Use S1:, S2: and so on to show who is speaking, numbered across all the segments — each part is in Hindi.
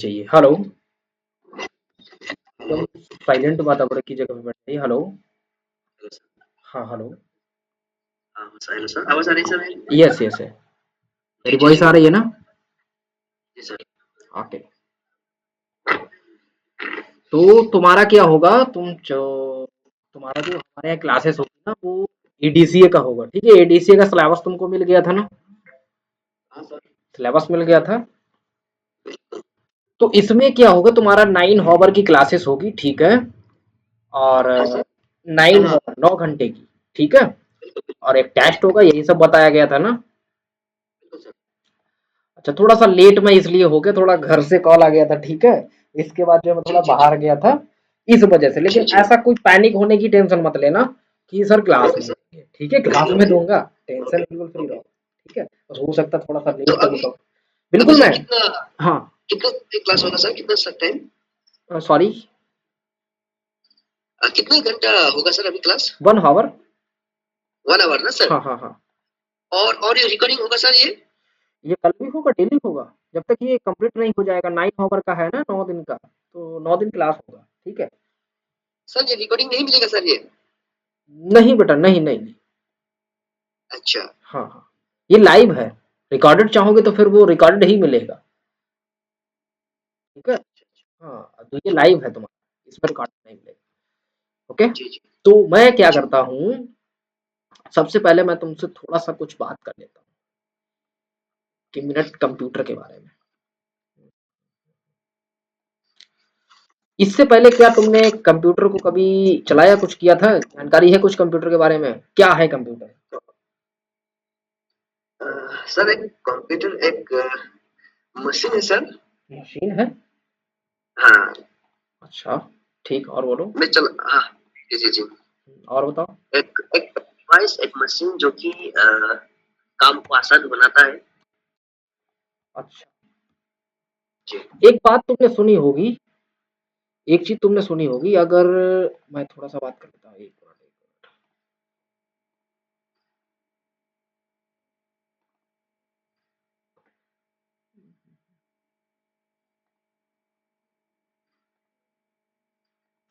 S1: चाहिए। हेलो, तुम साइलेंट वातावरण की जगह पे बैठ गई। हेलो।
S2: Hello sir.
S1: हाँ, हेलो।
S2: हाँ, हेलो सर, आवाज़ आ रही है सर मेरी?
S1: यस यस है।
S2: जी,
S1: मेरी
S2: जी,
S1: वॉइस
S2: जी।
S1: आ रही है ना?
S2: जी सर।
S1: ओके। तो तुम्हारा क्या होगा, तुम्हारा जो हमारे यहाँ क्लासेस होगी ना वो एडीसीए का होगा। ठीक है, एडीसीए का सिलेबस तुमको मिल गया था ना?
S2: हाँ सर।
S1: सिलेबस मिल गया था। तो इसमें क्या होगा, तुम्हारा 9 हॉवर की क्लासेस होगी। ठीक है। और
S2: हाँ सर।
S1: 9 हॉवर 9 घंटे की। ठीक है।
S2: बिल्कुल,
S1: और एक टेस्ट होगा, यही सब बताया गया था ना?
S2: बिल्कुल सर।
S1: अच्छा, थोड़ा सा लेट में इसलिए हो गया, थोड़ा घर से कॉल आ गया था। ठीक है। इसके बाद जो मैं
S2: जी,
S1: थोड़ा
S2: जी, जी।
S1: बाहर गया था इस वजह से।
S2: जी,
S1: लेकिन
S2: जी।
S1: ऐसा कोई पैनिक होने की टेंशन मत लेना कि सर क्लास
S2: ओके
S1: में
S2: सर।
S1: देंगे। ठीक है, क्लास में दूंगा। टेंशन
S2: ओके,
S1: बिल्कुल फ्री
S2: ओके।
S1: रहो। ठीक है, बस हो सकता है थोड़ा सा
S2: तो
S1: लेट कभी
S2: अभी
S1: कहो।
S2: अभी
S1: बिल्कुल
S2: सर
S1: मैं।
S2: कितना
S1: हाँ।
S2: कितना क्लास होगा सर? कितना सर टाइम?
S1: सॉरी।
S2: कितने घंटा होगा सर अभी क्लास?
S1: 1 हॉवर।
S2: 1 आवर ना सर?
S1: हाँ हाँ हाँ।
S2: और ये रिकॉर्डिंग होगा सर ये?
S1: ये कल भी होगा, डेली होगा। जब तक ये कंप्लीट नहीं हो जाएगा। 9 हॉवर का है ना, 9 दिन का, तो 9 दिन क्लास होगा। ठीक है।
S2: सर ये रिकॉर्डिंग नहीं मिलेगा सर ये?
S1: नहीं बेटा, नहीं नहीं नहीं।
S2: अच्छा।
S1: हाँ हाँ। ये लाइव है। रिकॉर्डेड चाहोगे तो फिर वो रिकॉर्डेड ही मिलेगा। ठीक है।
S2: अच्छा, अच्छा।
S1: हाँ, तो ये लाइव है तुम्हारा, इसमें रिकॉर्ड नहीं मिलेगा। ओके।
S2: जी, जी।
S1: तो मैं क्या
S2: जी।
S1: करता हूँ, सबसे पहले मैं तुमसे थोड़ा सा कुछ बात कर लेता हूँ कि मिनट कंप्यूटर के बारे में। इससे पहले क्या तुमने कंप्यूटर को कभी चलाया, कुछ किया था? जानकारी है कुछ कंप्यूटर के बारे में? क्या है कंप्यूटर?
S2: सर एक कंप्यूटर एक मशीन है सर।
S1: मशीन है।
S2: हाँ।
S1: अच्छा। ठीक, और बोलो।
S2: मैं चल हाँ। जी, जी, जी।
S1: और बताओ।
S2: एक एक डिवाइस, एक मशीन जो कि काम को आसान बनाता है।
S1: अच्छा।
S2: जी।
S1: एक बात तुमने सुनी होगी, एक चीज तुमने सुनी होगी, अगर मैं थोड़ा सा बात कर लेता हूँ, एक मिनट एक मिनट।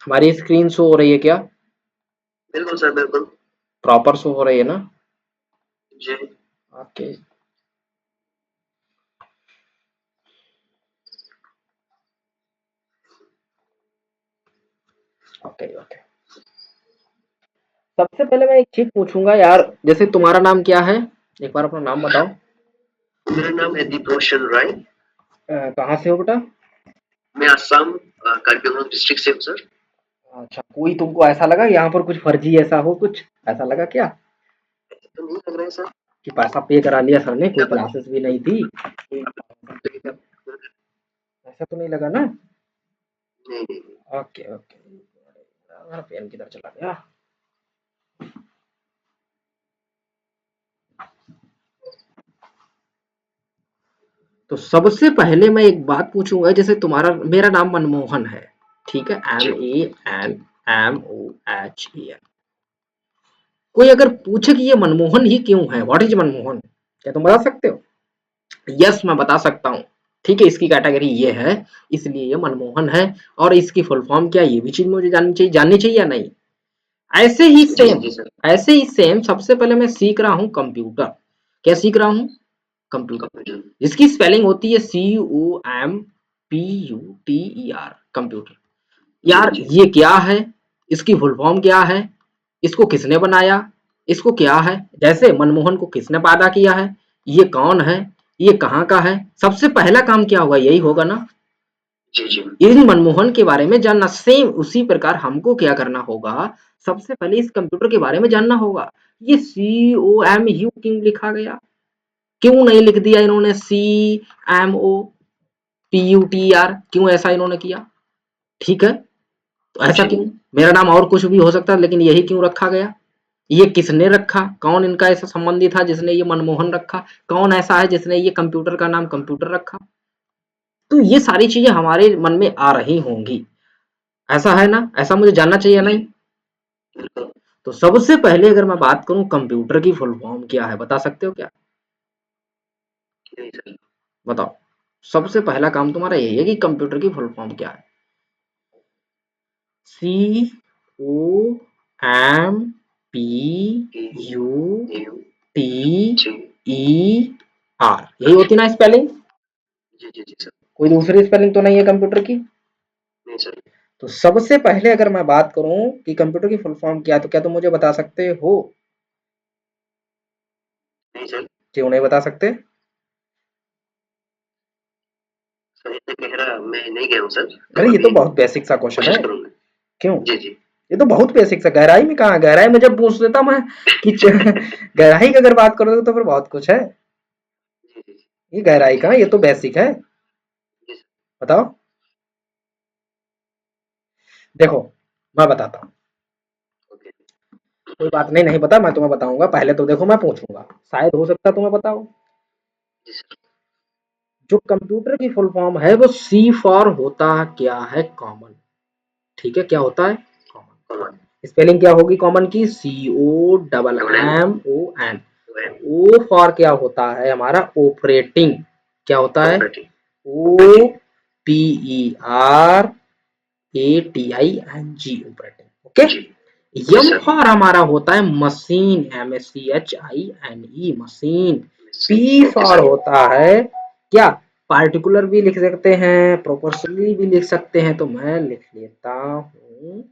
S1: हमारी स्क्रीन शो हो रही है क्या?
S2: बिल्कुल सर, बिल्कुल।
S1: प्रॉपर शो हो रही है ना?
S2: जी।
S1: ओके। Okay okay. सबसे पहले मैं एक चीज पूछूंगा यार, जैसे तुम्हारा नाम क्या है? एक बार अपना नाम बताओ।
S2: मेरा नाम है दीपरोशन राय।
S1: कहाँ से हो बेटा?
S2: मैं असम कार्बी आंगलॉन्ग डिस्ट्रिक्ट से हूँ सर।
S1: अच्छा, कोई तुमको ऐसा लगा यहाँ पर कुछ फर्जी ऐसा हो, कुछ ऐसा लगा क्या
S2: ऐसा तो नहीं लग रहा है सर।
S1: कि पैसा पे करा लिया सर ने, कोई
S2: क्या
S1: क्लासेस भी नहीं थी, कोई
S2: पता?
S1: ऐसा तो नहीं लगा ना?
S2: नहीं, नहीं, नहीं।
S1: Okay okay. मेरा पेन किधर चला गया? तो सबसे पहले मैं एक बात पूछूंगा, जैसे तुम्हारा मेरा नाम मनमोहन है। ठीक है,
S2: जी।
S1: MENMOHEN। कोई अगर पूछे कि ये मनमोहन ही क्यों है, व्हाट इज मनमोहन, क्या तुम बता सकते हो? यस, मैं बता सकता हूँ। ठीक है, इसकी कैटेगरी ये है, इसलिए ये मनमोहन है। और इसकी फुल फॉर्म क्या है, ये भी चीज मुझे जाननी चाहिए या नहीं? ऐसे ही
S2: जी,
S1: सेम,
S2: जी सर।
S1: ऐसे ही सेम सबसे पहले मैं सीख रहा हूँ कंप्यूटर। क्या सीख रहा हूँ? कंप्यूटर।
S2: कंप्यूटर।
S1: जिसकी स्पेलिंग होती है COMPUTER, कंप्यूटर।
S2: जी,
S1: यार
S2: जी।
S1: ये क्या है, इसकी फुल फॉर्म क्या है, इसको किसने बनाया, इसको क्या है, जैसे मनमोहन को किसने पैदा किया है, ये कौन है, ये कहाँ का है, सबसे पहला काम क्या होगा, यही होगा ना,
S2: जी, जी।
S1: इन मनमोहन के बारे में जानना। सेम उसी प्रकार हमको क्या करना होगा, सबसे पहले इस कंप्यूटर के बारे में जानना होगा। ये COMU क्यों लिखा गया, क्यों नहीं लिख दिया इन्होंने CMOPUTER, क्यों ऐसा इन्होंने किया? ठीक है। तो ऐसा
S2: जी।
S1: क्यों? मेरा नाम और कुछ भी हो सकता है, लेकिन यही क्यों रखा गया? ये किसने रखा, कौन इनका ऐसा संबंधी था जिसने ये मनमोहन रखा, कौन ऐसा है जिसने ये कंप्यूटर का नाम कंप्यूटर रखा? तो ये सारी चीजें हमारे मन में आ रही होंगी, ऐसा है ना? ऐसा मुझे जानना चाहिए नहीं?
S2: बिल्कुल।
S1: तो सबसे पहले अगर मैं बात करूं कंप्यूटर की फुल फॉर्म क्या है, बता सकते हो क्या?
S2: नहीं सर।
S1: बताओ। सबसे पहला काम तुम्हारा यही है कि कंप्यूटर की फुल फॉर्म क्या है। COMPUTER, यही होती ना स्पेलिंग?
S2: जी जी जी सर।
S1: कोई दूसरी स्पेलिंग तो नहीं है कंप्यूटर की?
S2: नहीं सर।
S1: तो सबसे पहले अगर मैं बात करूं कि कंप्यूटर की फुल फॉर्म क्या है, तो क्या तुम मुझे बता सकते हो?
S2: नहीं सर।
S1: क्यों नहीं बता सकते?
S2: सर इतना गहरा मैं नहीं गया हूँ सर, तो
S1: अरे ये तो
S2: अभी
S1: बहुत बेसिक सा क्वेश्चन
S2: कोशिश
S1: है।
S2: करूंगा।
S1: क्यों?
S2: जी जी।
S1: ये तो बहुत बेसिक सा, गहराई में कहाँ? गहराई में जब पूछ लेता मैं कि गहराई की अगर बात करोगे तो फिर बहुत कुछ है।
S2: जी जी
S1: ये गहराई कहाँ, ये तो बेसिक है।
S2: जी सर।
S1: बताओ। देखो मैं बताता हूँ।
S2: ओके।
S1: कोई बात नहीं, नहीं पता मैं तुम्हें बताऊंगा। पहले तो देखो मैं पूछूंगा, शायद हो सकता है तुम्हें बताओ।
S2: जी सर।
S1: जो कंप्यूटर की फुल फॉर्म है वो सी फॉर होता क्या है? कॉमन। ठीक है, क्या होता है? कॉमन।
S2: कॉमन।
S1: स्पेलिंग क्या होगी कॉमन की? COMMON।
S2: Double M O N.
S1: O for क्या होता है हमारा? ऑपरेटिंग। क्या होता है?
S2: Operating.
S1: O
S2: operating.
S1: PERATING, operating. Okay.
S2: जी जी
S1: एम
S2: सर।
S1: फॉर हमारा होता है machine, MACHINE, machine. P
S2: okay
S1: for
S2: sir.
S1: होता है क्या? पार्टिकुलर भी लिख सकते हैं, प्रोपोर्शनली भी लिख सकते हैं, तो मैं लिख लेता हूँ।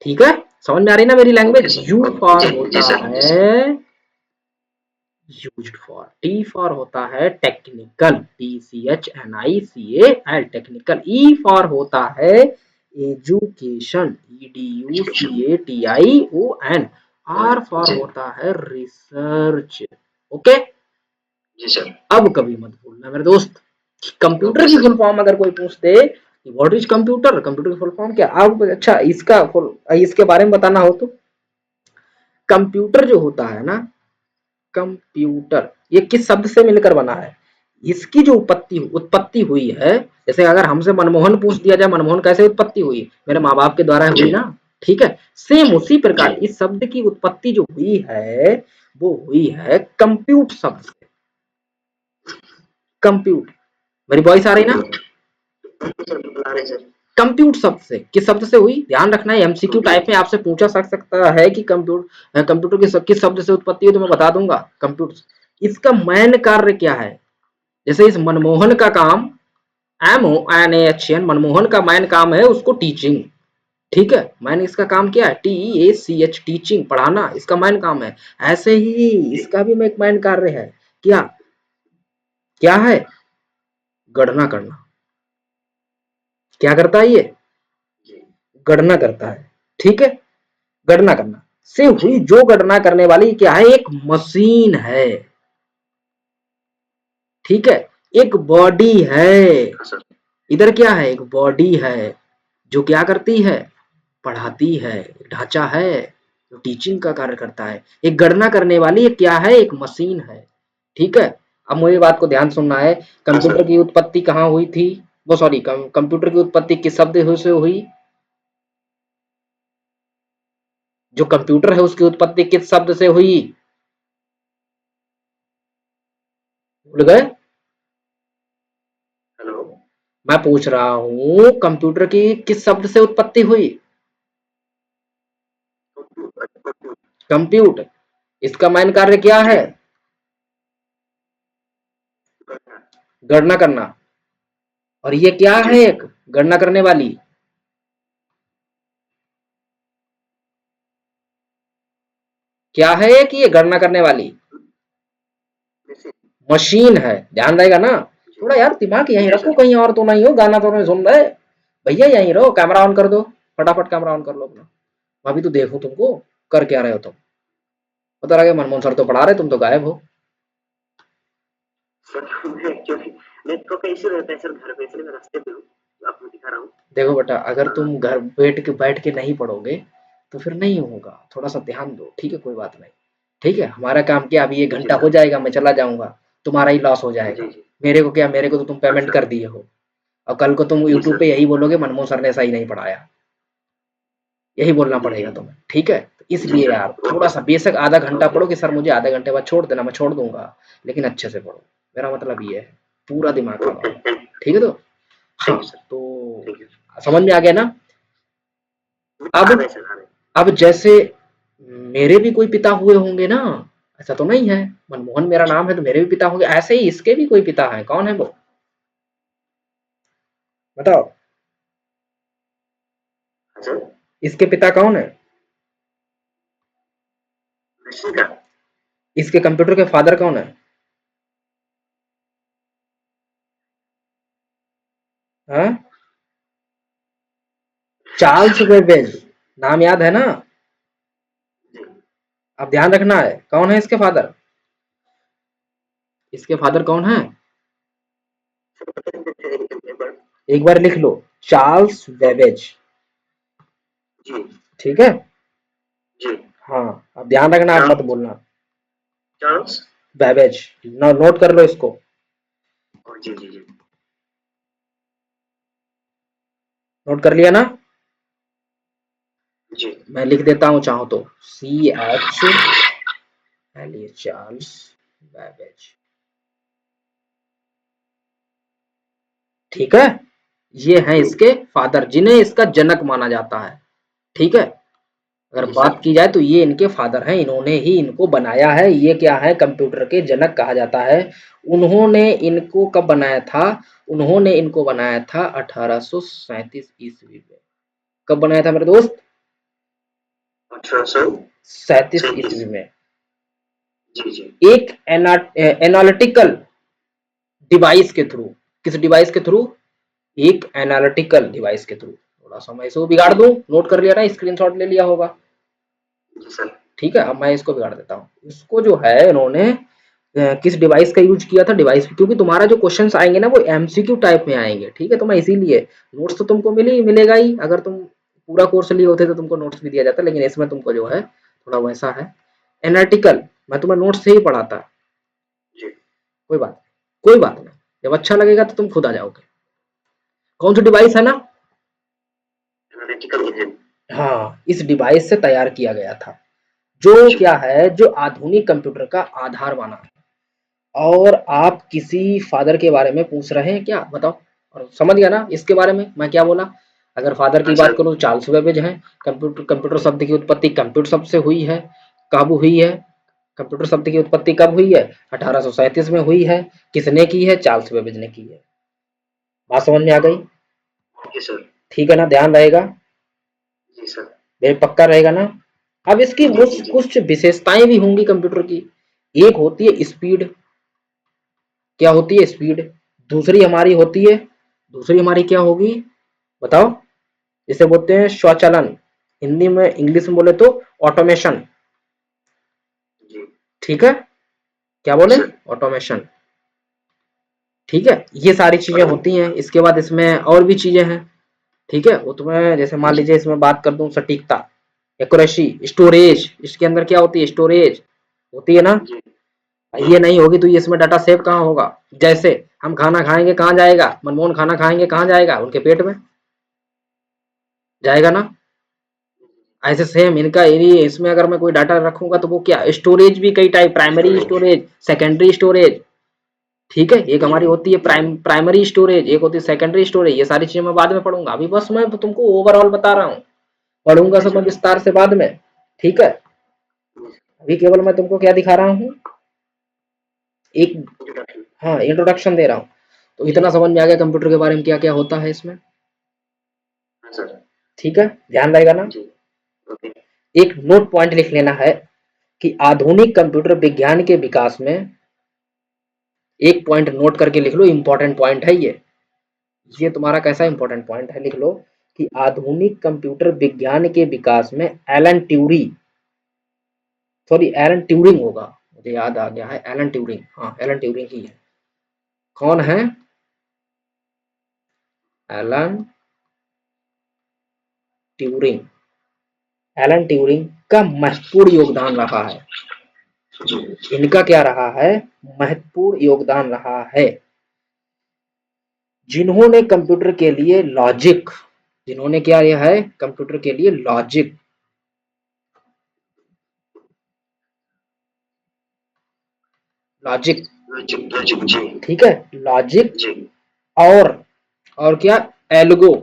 S1: ठीक है, समझ में आ रही ना मेरी
S2: okay
S1: language?
S2: Sir.
S1: U for
S2: जी जी
S1: होता
S2: सर। जी सर।
S1: है यूज्ड फॉर। टी फॉर होता है technical, TCHNICAL, technical. E for होता है education,
S2: education.
S1: EDUCATION। R for
S2: जी
S1: होता है रिसर्च। ओके।
S2: जी सर।
S1: अब कभी मत भूलना मेरे दोस्त, कंप्यूटर
S2: ओके
S1: की
S2: सर।
S1: फुल फॉर्म अगर कोई पूछ दे व्हाट इज कंप्यूटर, कंप्यूटर की फुल फॉर्म क्या? अब अच्छा इसके बारे में बताना हो तो, कंप्यूटर जो होता है ना, कंप्यूटर ये किस शब्द से मिलकर बना है? इसकी जो उत्पत्ति उत्पत्ति हुई है, जैसे अगर हमसे मनमोहन पूछ दिया जाए, मनमोहन कैसे उत्पत्ति हुई? मेरे माँ बाप के द्वारा
S2: जी
S1: हुई ना। ठीक है, सेम
S2: जी
S1: उसी
S2: जी।
S1: प्रकार इस शब्द की उत्पत्ति जो हुई है वो हुई है कंप्यूट शब्द से। कंप्यूट, मेरी वॉइस आ रही ना?
S2: कंप्यूटर। सर बिल्कुल आ रहे हैं सर।
S1: कंप्यूट शब्द से, किस शब्द से हुई? ध्यान रखना है, MCQ टाइप
S2: कंप्यूटर।
S1: में आपसे पूछा सकता है कि कंप्यूटर की किस शब्द से उत्पत्ति हुई, तो मैं बता दूंगा कंप्यूटर। इसका मैन कार्य क्या है? जैसे इस मनमोहन का काम, MONAHN, मनमोहन का मैन काम है उसको टीचिंग। ठीक है, मैन इसका काम क्या है? TEACH, टीचिंग, पढ़ाना इसका मैन काम है। ऐसे ही
S2: जी
S1: इसका भी एक मैन कार्य है। क्या? क्या है? गणना करना। क्या करता है ये?
S2: जी
S1: गणना करता है। ठीक है, गणना करना से
S2: जी।
S1: हुई जो गणना करने वाली क्या है? एक मशीन है। ठीक है, एक बॉडी है।
S2: हाँ सर।
S1: इधर क्या है? एक बॉडी है जो क्या करती है? पढ़ाती है। ढांचा है जो टीचिंग का कार्य करता है। एक गणना करने वाली एक क्या है? एक मशीन है। ठीक है, अब मुझे बात को ध्यान सुनना है।
S2: हाँ
S1: कंप्यूटर
S2: सर।
S1: की उत्पत्ति कहाँ हुई थी? वो सॉरी, कंप्यूटर की उत्पत्ति किस शब्द से हुई? जो कंप्यूटर है उसकी उत्पत्ति किस शब्द से हुई? भूल गए?
S2: हेलो।
S1: मैं पूछ रहा हूँ कंप्यूटर की किस शब्द से उत्पत्ति हुई?
S2: कंप्यूटर।
S1: कंप्यूट। इसका मेन कार्य क्या
S2: जी।
S1: है? गणना करना। और ये क्या
S2: जी
S1: है? एक गणना करने वाली क्या है? कि ये गणना करने वाली
S2: जैसे।
S1: मशीन है। ध्यान रहेगा ना?
S2: जी
S1: थोड़ा यार दिमाग यहीं
S2: जी
S1: रखो,
S2: सर।
S1: कहीं और तो नहीं हो। गाना तो नहीं सुन रहे भैया? यहीं रहो, कैमरा ऑन कर दो, फटाफट कैमरा ऑन कर लो अपना। अभी तो देखो तुमको कर क्या रहे हो तुम। पता लगे मनमोहन सर तो पढ़ा रहे, तुम तो गायब हो।
S2: सर मैं एक्चुअली नेटवर्क का इशू रहता है सर घर पे, इसलिए मैं रास्ते पे हूँ, आपको दिखा रहा हूँ।
S1: देखो बेटा, अगर
S2: हाँ।
S1: तुम घर बैठ के नहीं पढ़ोगे तो फिर नहीं होगा। थोड़ा सा ध्यान दो, ठीक है? कोई बात नहीं। ठीक है, हमारा काम क्या, अभी 1 घंटा
S2: जी
S1: हो
S2: सर।
S1: जाएगा, मैं चला जाऊंगा, तुम्हारा ही लॉस हो
S2: जी
S1: जाएगा।
S2: जी।
S1: मेरे को क्या, मेरे को तो तुम
S2: हाँ
S1: पेमेंट
S2: सर।
S1: कर दिए हो। और कल को तुम
S2: जी
S1: यूट्यूब
S2: सर।
S1: पे यही बोलोगे मनमोहन सर ने सही नहीं पढ़ाया। यही बोलना
S2: जी
S1: पड़ेगा
S2: जी।
S1: तुम्हें। ठीक है, तो
S2: जी
S1: इसलिए
S2: सर।
S1: यार
S2: ओके
S1: थोड़ा सा
S2: सर।
S1: बेशक आधा घंटा
S2: ओके।
S1: पढ़ो कि सर मुझे आधे घंटे बाद छोड़ देना, मैं छोड़ दूंगा, लेकिन अच्छे से पढ़ो। मेरा मतलब ये है। पूरा दिमाग लगाओ।
S2: थैंक
S1: ठीक है तो हाँ,
S2: यू सर,
S1: तो
S2: थैंक यू।
S1: समझ में आ गया ना?
S2: आ
S1: अब
S2: रहे सर, आ रहे।
S1: अब जैसे मेरे भी कोई पिता हुए होंगे ना, ऐसा तो नहीं है, मनमोहन मेरा नाम है तो मेरे भी पिता होंगे, ऐसे ही इसके भी कोई पिता है। कौन है वो, बताओ?
S2: हाँ सर,
S1: इसके पिता कौन है?
S2: मशीन का।
S1: इसके कंप्यूटर के फादर कौन है? हाँ, चार्ल्स बेबेज। नाम याद है ना?
S2: जी।
S1: अब ध्यान रखना है, कौन है इसके फादर? इसके फादर कौन है?
S2: एक बार।
S1: एक बार लिख लो, चार्ल्स बेबेज।
S2: जी।
S1: ठीक है।
S2: जी।
S1: हाँ, अब ध्यान रखना, आप मत
S2: चार्ल्स।
S1: बोलना।
S2: चार्ल्स।
S1: बेबेज, नोट कर लो इसको।
S2: जी जी जी।
S1: नोट कर लिया ना?
S2: जी।
S1: मैं लिख देता हूँ चाहो तो, चार्ल्स बेबेज। ठीक है, ये हैं
S2: जी।
S1: इसके फादर, जिन्हें इसका जनक माना जाता है। ठीक है, अगर
S2: जी
S1: बात
S2: सर।
S1: की जाए तो ये इनके फादर हैं, इन्होंने ही इनको बनाया है। ये क्या है, कंप्यूटर के जनक कहा जाता है। उन्होंने इनको कब बनाया था? उन्होंने इनको बनाया था 1837 ईस्वी में। कब बनाया था मेरे दोस्त? 37
S2: 1837।
S1: ईस्वी में।
S2: जी जी।
S1: एक एनालिटिकल डिवाइस के थ्रू। किस डिवाइस के थ्रू? एक एनालिटिकल डिवाइस के थ्रू। थोड़ा सा मैं इसको बिगाड़
S2: जी।
S1: दूं, नोट कर लिया ना, स्क्रीनशॉट ले लिया होगा।
S2: जी सर।
S1: ठीक है, अब मैं इसको बिगाड़ देता हूँ। इसको जो है इन्होंने किस डिवाइस का यूज किया था? डिवाइस, क्योंकि तुम्हारा जो क्वेश्चंस आएंगे ना वो एमसीक्यू टाइप में आएंगे। ठीक है, तो मैं इसीलिए, नोट्स तो तुमको मिलेगा ही, अगर तुम पूरा कोर्स लिए होते तो तुमको नोट्स भी दिया जाता, लेकिन इसमें तुमको जो है थोड़ा वैसा है। एनालिटिकल मैं तुम्हें नोट्स से ही पढ़ाता।
S2: जी।
S1: कोई बात नहीं, कोई बात नहीं, जब अच्छा लगेगा तो तुम खुद आ जाओगे। कौन सी डिवाइस है ना?
S2: Analytical engine.
S1: हाँ, इस डिवाइस से तैयार किया गया था, जो
S2: जी।
S1: क्या है, जो आधुनिक कंप्यूटर का आधार बना। और आप किसी फादर के बारे में पूछ रहे हैं क्या, बताओ? और समझ गया ना इसके बारे में मैं क्या बोला? अगर फादर की
S2: हाँ
S1: बात
S2: सर।
S1: करूँ तो चार्ल्स बेबेज है। कंप्यूटर कंप्यूटर शब्द की उत्पत्ति कंप्यूटर शब्द से हुई है। कब हुई है? कंप्यूटर शब्द की उत्पत्ति कब हुई है? 1837 में हुई है। किसने की है? चार्ल्स बेबेज ने की है। बात समझ में आ गई?
S2: Okay sir.
S1: ठीक है ना, ध्यान रहेगा
S2: जी सर।
S1: मेरे, पक्का रहेगा ना? अब इसकी
S2: जी जी
S1: कुछ
S2: जी।
S1: कुछ विशेषताएं भी होंगी कंप्यूटर की। एक होती है स्पीड। क्या होती है? स्पीड। दूसरी हमारी होती है, दूसरी हमारी क्या होगी, बताओ? जिसे बोलते हैं स्वचालन, हिंदी में, इंग्लिश में बोले तो ऑटोमेशन।
S2: जी।
S1: ठीक है, क्या
S2: जी
S1: बोले?
S2: सर।
S1: ऑटोमेशन। ठीक है, ये सारी चीजें
S2: और।
S1: होती हैं। इसके बाद इसमें और भी चीजें हैं। ठीक है, वो तुम्हें जैसे
S2: जी
S1: मान
S2: जी।
S1: लीजिए इसमें बात कर दूं, सटीकता, एक्यूरेसी, स्टोरेज। इसके अंदर क्या होती है? स्टोरेज होती है ना?
S2: जी
S1: ये नहीं होगी तो ये इसमें डाटा सेव कहाँ होगा? जैसे हम खाना खाएंगे कहाँ जाएगा? मनमोहन खाना खाएंगे कहाँ जाएगा? उनके पेट में जाएगा ना? ऐसे सेम इनका एरिया, इसमें अगर मैं कोई डाटा रखूंगा तो वो क्या, स्टोरेज भी कई type, primary
S2: storage.
S1: Storage, secondary storage. ठीक है, एक
S2: जी।
S1: हमारी होती है प्राइमरी स्टोरेज, एक होती है सेकेंडरी स्टोरेज। ये सारी चीजें मैं बाद में पढ़ूंगा, अभी बस मैं तुमको ओवरऑल बता रहा हूँ। पढ़ूंगा
S2: जी
S1: सब
S2: जी।
S1: मैं विस्तार से बाद में। ठीक है, अभी केवल मैं तुमको क्या दिखा रहा हूँ, एक,
S2: इंट्रोडक्शन।
S1: हाँ, इंट्रोडक्शन दे रहा हूँ। तो इतना समझ में आ गया कंप्यूटर के बारे में क्या क्या होता है इसमें।
S2: हाँ सर।
S1: ठीक है, ध्यान रहेगा ना?
S2: जी। ओके।
S1: एक नोट पॉइंट लिख लेना है कि आधुनिक कंप्यूटर विज्ञान के विकास में, एक पॉइंट नोट करके लिख लो, इंपॉर्टेंट पॉइंट है ये तुम्हारा कैसा इंपॉर्टेंट पॉइंट है, लिख लो कि आधुनिक कंप्यूटर विज्ञान के विकास में एलन ट्यूरी, सॉरी एलन ट्यूरिंग होगा, मुझे याद आ गया है, एलन ट्यूरिंग, हाँ एलन ट्यूरिंग ही है। कौन है? Alan Turing. एलन ट्यूरिंग का महत्वपूर्ण योगदान रहा है। इनका क्या रहा है? महत्वपूर्ण योगदान रहा है, जिन्होंने कंप्यूटर के लिए लॉजिक, जिन्होंने क्या किया है कंप्यूटर के लिए लॉजिक, लॉजिक
S2: लॉजिक जी।
S1: ठीक है, लॉजिक
S2: जी।
S1: और क्या, एल्गो,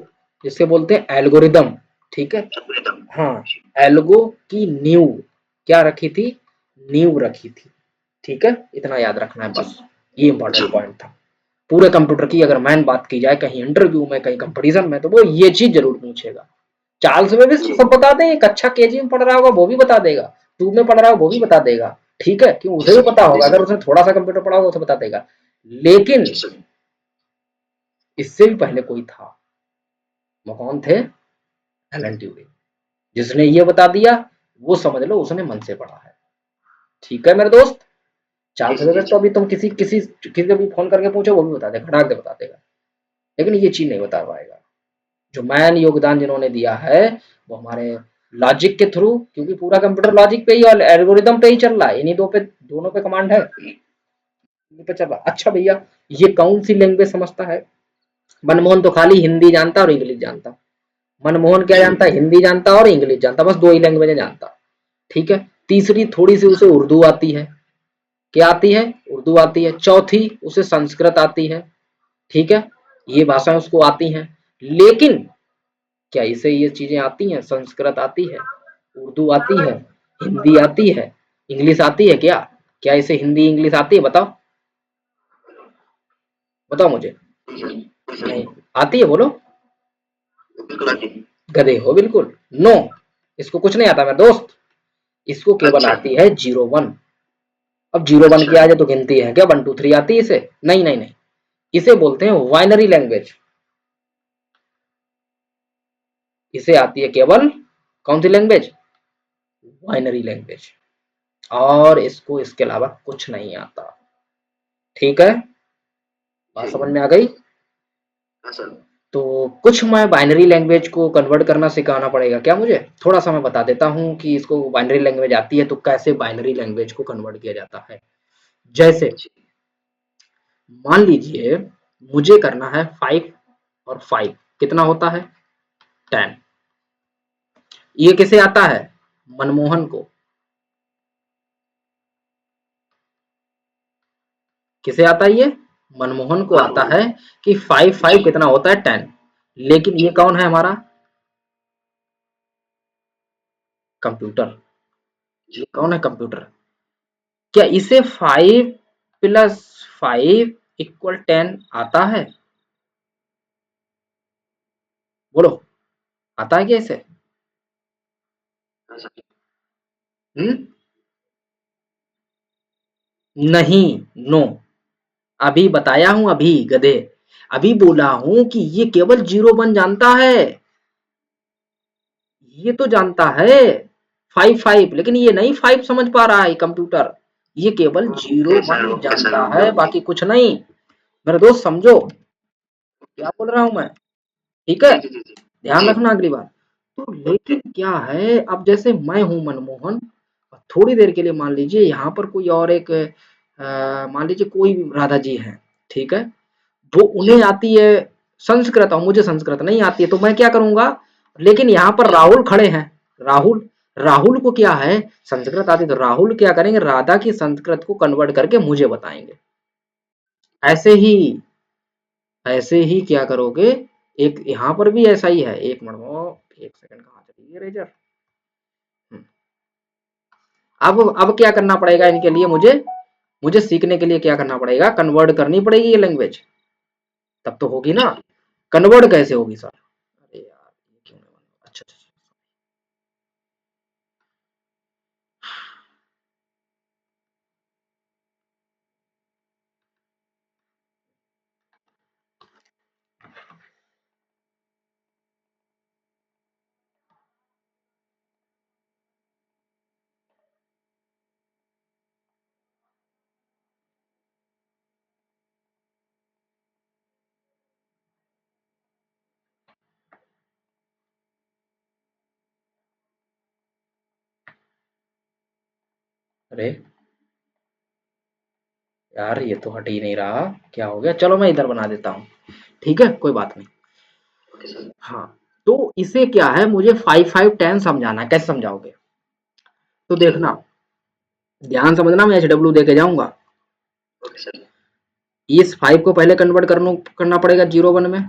S1: जिससे बोलते हैं एल्गोरिदम। ठीक है,
S2: एल्गोरिदम।
S1: हाँ, एल्गो की नींव क्या रखी थी, नींव रखी थी। ठीक है, इतना याद रखना है बस, ये इंपॉर्टेंट पॉइंट था। पूरे कंप्यूटर की अगर मैन बात की जाए कहीं इंटरव्यू में, कहीं कंपटीशन में, तो वो ये चीज जरूर पूछेगा। चार्ल्स में भी सब बता दें, कक्षा केजी में पढ़ रहा होगा वो भी बता देगा, टू में पढ़ रहा होगा वो भी बता देगा। ठीक है, क्यों, उसे भी पता होगा, अगर उसने थोड़ा सा कंप्यूटर पढ़ा होगा उसे बता देगा। लेकिन इससे भी पहले कोई था, वो कौन थे, एलन ट्यूरिंग। जिसने ये बता दिया वो समझ लो उसने मन से पढ़ा है। ठीक है मेरे दोस्त, चार्ल्स वेबेज तो अभी तुम किसी किसी किसी को भी फोन करके पूछो वो भी बता देगा, खटाक दे बता देगा, लेकिन ये चीज नहीं बता पाएगा। जो मैन योगदान जिन्होंने दिया है वो हमारे लॉजिक के थ्रू, क्योंकि पूरा कंप्यूटर लॉजिक पे ही और एल्गोरिदम पे ही चल रहा है, इन्हीं दोनों पे कमांड है, इन्हीं पे चल रहा है। अच्छा भैया, ये कौन सी लैंग्वेज समझता है, मनमोहन तो खाली हिंदी जानता और इंग्लिश जानता। मनमोहन क्या जानता है, हिंदी जानता और इंग्लिश जानता, बस दो ही लैंग्वेज जानता। ठीक है, तीसरी थोड़ी सी उसे उर्दू आती है, क्या आती है, उर्दू आती है। चौथी उसे संस्कृत आती है। ठीक है, ये भाषाएं उसको आती हैं, लेकिन क्या इसे ये चीजें आती हैं, संस्कृत आती है, उर्दू आती है, हिंदी आती है, इंग्लिश आती है क्या, क्या इसे हिंदी इंग्लिश आती है, बताओ बताओ मुझे। नहीं आती है, बोलो, गधे हो बिल्कुल, नो, इसको कुछ नहीं आता मेरे दोस्त, इसको केवल आती है 01। अब 01 की आ जाए तो गिनती है क्या, 1 2 3 आती है इसे, नहीं नहीं नहीं, इसे बोलते हैं वाइनरी लैंग्वेज। इसे आती है केवल कौन सी लैंग्वेज, वाइनरी लैंग्वेज, और इसको इसके अलावा कुछ नहीं आता। ठीक है, बात समझ में आ गई। तो कुछ मैं बाइनरी लैंग्वेज को कन्वर्ट करना सिखाना पड़ेगा क्या मुझे, थोड़ा सा मैं बता देता हूँ कि इसको बाइनरी लैंग्वेज आती है तो कैसे बाइनरी लैंग्वेज को कन्वर्ट किया जाता है। जैसे मान लीजिए मुझे करना है 5 और 5 कितना होता है, 10। ये किसे आता है, मनमोहन को। किसे आता है ये, मनमोहन को आता है कि 5 5 कितना होता है, 10। लेकिन ये कौन है हमारा, कंप्यूटर। ये कौन है, कंप्यूटर। क्या इसे 5 + 5 = 10 आता है, बोलो, आता है क्या इसे, नहीं, नो, अभी बताया हूं, अभी गधे, अभी बोला हूं कि ये केवल 01 जानता है, ये तो जानता है 5 5, लेकिन ये नहीं 5 समझ पा रहा है कंप्यूटर, ये केवल 01 जानता है, बाकी कुछ नहीं। मेरे दोस्त समझो क्या बोल रहा हूं मैं, ठीक है, ध्यान रखना अगली बार। तो लेकिन क्या है, अब जैसे मैं हूं मनमोहन, थोड़ी देर के लिए मान लीजिए यहाँ पर कोई और एक मान लीजिए कोई भी राधा जी हैं, ठीक है, वो उन्हें आती है संस्कृत और मुझे संस्कृत नहीं आती है, तो मैं क्या करूंगा, लेकिन यहाँ पर राहुल खड़े हैं, राहुल, राहुल को क्या है, संस्कृत आती, तो राहुल क्या करेंगे, राधा की संस्कृत को कन्वर्ट करके मुझे बताएंगे। ऐसे ही, ऐसे ही क्या करोगे, एक यहाँ पर भी ऐसा ही है, एक मिनट, एक सेकंड, कहाँ चली गई रेजर। अब क्या करना पड़ेगा इनके लिए, मुझे मुझे सीखने के लिए क्या करना पड़ेगा, कन्वर्ट करनी पड़ेगी ये लैंग्वेज, तब तो होगी ना। कन्वर्ट कैसे होगी सर, अरे यार ये क्यों नहीं बन रहा? अच्छा अच्छा अच्छा। अरे यार ये तो हट ही नहीं रहा, क्या हो गया, चलो मैं इधर बना देता हूँ, ठीक है कोई बात नहीं। हाँ, तो इसे क्या है, मुझे 5 5 10 समझाना है, कैसे समझाओगे, तो देखना, ध्यान समझना, मैं HW दे के जाऊंगा। इस 5 को पहले कन्वर्ट करना पड़ेगा 0 1 में,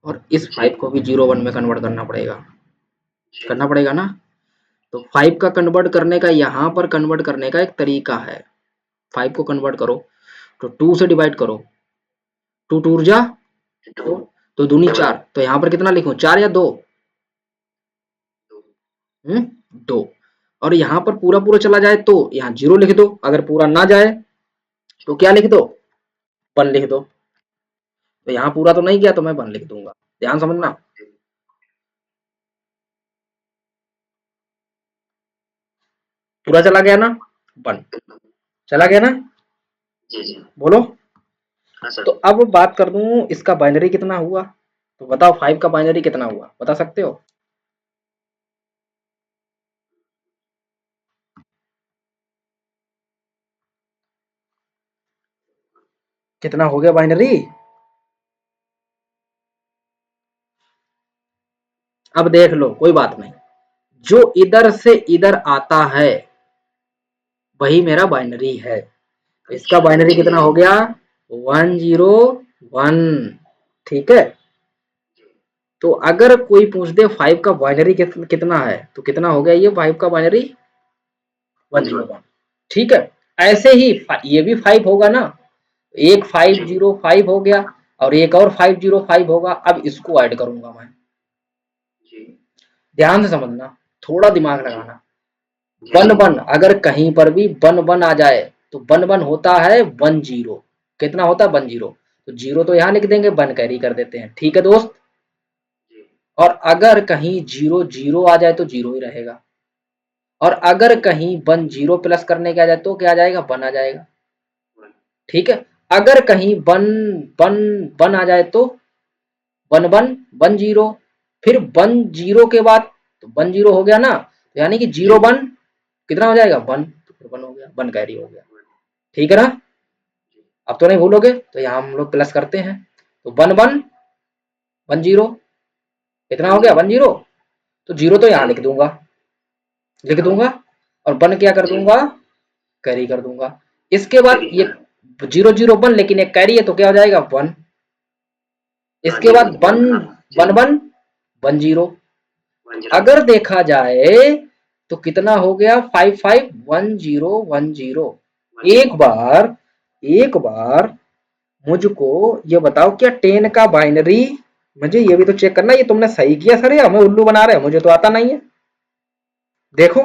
S1: और इस 5 को भी 0 1 में कन्वर्ट करना पड़ेगा ना। तो 5 का कन्वर्ट करने का, यहाँ पर कन्वर्ट करने का एक तरीका है। 5 को कन्वर्ट करो तो 2 से डिवाइड करो, 2 2 जा 2, तो दूनी 4, तो यहाँ पर कितना लिखूं, 4 या 2? 2। और यहाँ पर पूरा पूरा चला जाए तो यहाँ 0 लिख दो, अगर पूरा ना जाए तो क्या लिख दो, 1 लिख दो। तो यहाँ पूरा तो नहीं गया तो मैं 1 लिख दूंगा, ध्यान समझना। पूरा चला गया ना, 1 चला गया ना, बोलो। तो अब बात कर दूं इसका बाइनरी कितना हुआ, तो बताओ 5 का बाइनरी कितना हुआ, बता सकते हो? कितना हो गया बाइनरी? अब देख लो, कोई बात नहीं, जो इधर से इधर आता है वही मेरा बाइनरी है। इसका बाइनरी कितना हो गया, 101। ठीक है। तो अगर कोई पूछ दे 5 का बाइनरी कितना है, तो कितना हो गया ये 5 का बाइनरी, 101। ठीक है। ऐसे ही ये भी 5 होगा ना, एक 505 हो गया और एक और 505 होगा। अब इसको ऐड करूंगा मैं, ध्यान से समझना, थोड़ा दिमाग लगाना। 1 1, अगर कहीं पर भी 1 1 आ जाए तो 1 1 होता है 10। कितना होता है 10, तो 0 तो यहाँ लिख देंगे, 1 कैरी कर देते हैं। ठीक है दोस्त। और अगर कहीं 0 0 आ जाए तो 0 ही रहेगा, और अगर कहीं 1 0 प्लस करने के आ जाए तो क्या आ जाएगा, 1 आ जाएगा। ठीक है। अगर कहीं 1 1 1 आ जाए तो 1 1 1 0, फिर 1 0 के बाद तो 1 0 हो गया ना, तो यानी कि 0 1 कितना हो जाएगा, 1, तो फिर 1 हो गया, 1 कैरी हो गया। ठीक है ना, अब तो नहीं भूलोगे। तो यहाँ हम लोग प्लस करते हैं, तो 1 1 1 0 कितना हो गया, 1 0, तो 0 तो यहाँ लिख दूंगा और 1 क्या कर दूंगा, कैरी कर दूंगा। इसके बाद ये 0 0 1, लेकिन एक कैरी है तो क्या हो जाएगा, 1। इसके बाद 1 1 1 1 0। अगर देखा जाए तो कितना हो गया, 5 5 1 0 1 0। एक बार मुझको ये बताओ, क्या 10 का बाइनरी, मुझे ये भी तो चेक करना, ये तुमने सही किया सर या हमें उल्लू बना रहे हो, मुझे तो आता नहीं है। देखो,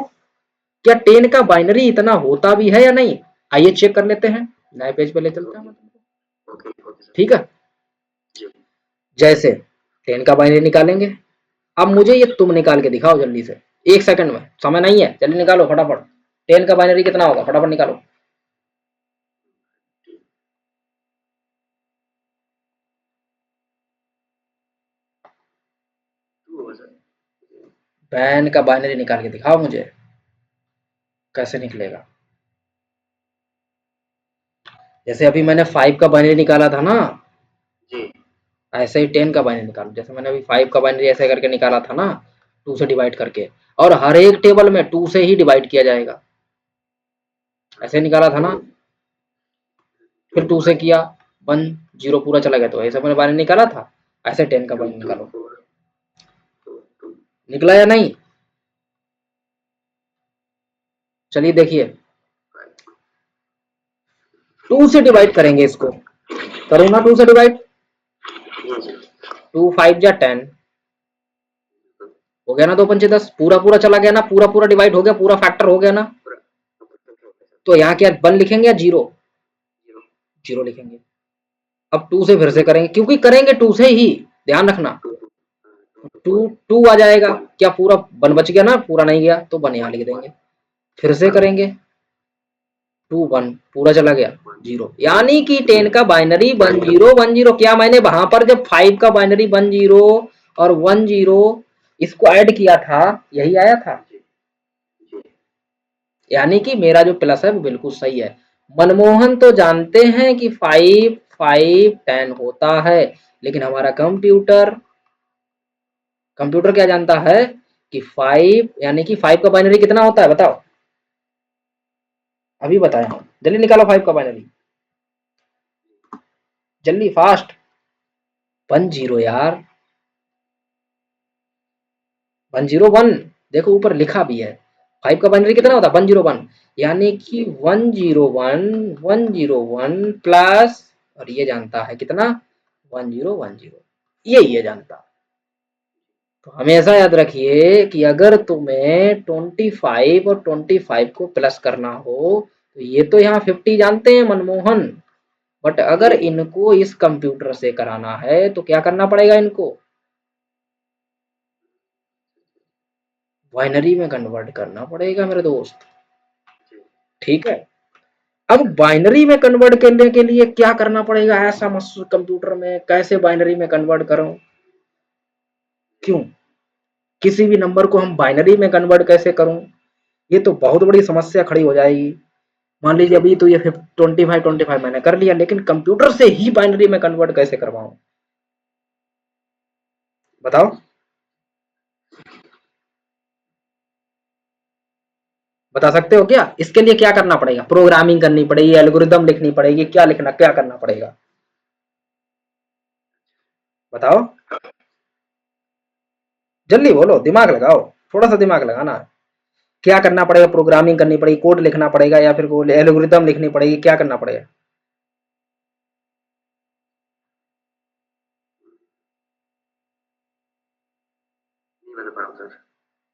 S1: क्या 10 का बाइनरी इतना होता भी है या नहीं, आइए चेक कर लेते हैं, नए पेज पे ले चलते हैं। ठीक है, जैसे 10 का बाइनरी निकालेंगे। अब मुझे ये तुम निकाल के दिखाओ जल्दी से, 1 सेकंड में, समय नहीं है, जल्दी निकालो फटाफट। 10 का बाइनरी कितना होगा, फटाफट निकालो। पैन का बाइनरी निकाल के दिखाओ मुझे, कैसे निकलेगा। जैसे अभी मैंने 5 का बाइनरी निकाला था ना, ऐसे ही 10 का बाइनरी निकालो। जैसे मैंने अभी 5 का बाइनरी ऐसे करके निकाला था ना, 2 से डिवाइड करके, और हर एक टेबल में 2 से ही डिवाइड किया जाएगा। ऐसे निकाला था ना, फिर 2 से किया, 1 0 पूरा चला गया, तो ऐसे मैंने बाइनरी निकाला था। ऐसे 10 का बाइनरी निकालो, निकला या नहीं, चलिए देखिए। 2 से डिवाइड करेंगे इसको, करो ना 2 से डिवाइड, 2 5 जा 10 हो गया ना, 2 पंचे 10, पूरा पूरा चला गया ना, पूरा पूरा डिवाइड हो गया, पूरा फैक्टर हो गया ना। तो यहाँ क्या 1 लिखेंगे या 0, 0 लिखेंगे। अब 2 से फिर से करेंगे, क्योंकि करेंगे 2 से ही, ध्यान रखना। 2 2 आ जाएगा, क्या पूरा 1 बच गया ना, पूरा नहीं गया तो 1 यहाँ लिख देंगे। फिर से करेंगे 2 1 पूरा चला गया 0, यानी कि 10 का बाइनरी 1 0 1 0। क्या मैंने वहां पर जब 5 का बाइनरी 1 0 और 1 0 इसको ऐड किया था, यही आया था, यानी कि मेरा जो प्लस है वो बिल्कुल सही है। मनमोहन तो जानते हैं कि 5 5 10 होता है, लेकिन हमारा कंप्यूटर क्या जानता है कि 5, यानी कि 5 का बाइनरी कितना होता है, बताओ, अभी बताया हूं, जल्दी निकालो 5 का बाइनरी। जल्दी फास्ट। 10 यार, 101। देखो ऊपर लिखा भी है, 5 का बाइनरी कितना होता है, 101। यानी कि 101 प्लस, और ये जानता है कितना, 1010, ये जानता है। तो हमेशा याद रखिए कि अगर तुम्हें 25 और 25 को प्लस करना हो, तो ये तो यहाँ 50 जानते हैं मनमोहन, बट अगर इनको इस कंप्यूटर से कराना है तो क्या करना पड़ेगा, इनको बाइनरी में कन्वर्ट करना पड़ेगा मेरे दोस्त। ठीक है, अब बाइनरी में कन्वर्ट करने के लिए क्या करना पड़ेगा, ऐसा कंप्यूटर में कैसे बाइनरी में कन्वर्ट करूं, क्यों, किसी भी नंबर को हम बाइनरी में कन्वर्ट कैसे करूं, ये तो बहुत बड़ी समस्या खड़ी हो जाएगी। मान लीजिए अभी तो ये 25 मैंने कर लिया, लेकिन कंप्यूटर से ही बाइनरी में कन्वर्ट कैसे करवाऊं, बताओ, बता सकते हो क्या, इसके लिए क्या करना पड़ेगा, प्रोग्रामिंग करनी पड़ेगी, एल्गोरिदम लिखनी पड़ेगी, क्या लिखना, क्या करना पड़ेगा, बताओ, जल्दी बोलो, दिमाग लगाओ, थोड़ा सा दिमाग लगाना। क्या करना पड़ेगा, प्रोग्रामिंग करनी पड़ेगी, कोड लिखना पड़ेगा, या फिर एल्गोरिदम लिखनी पड़ेगी, क्या करना पड़ेगा,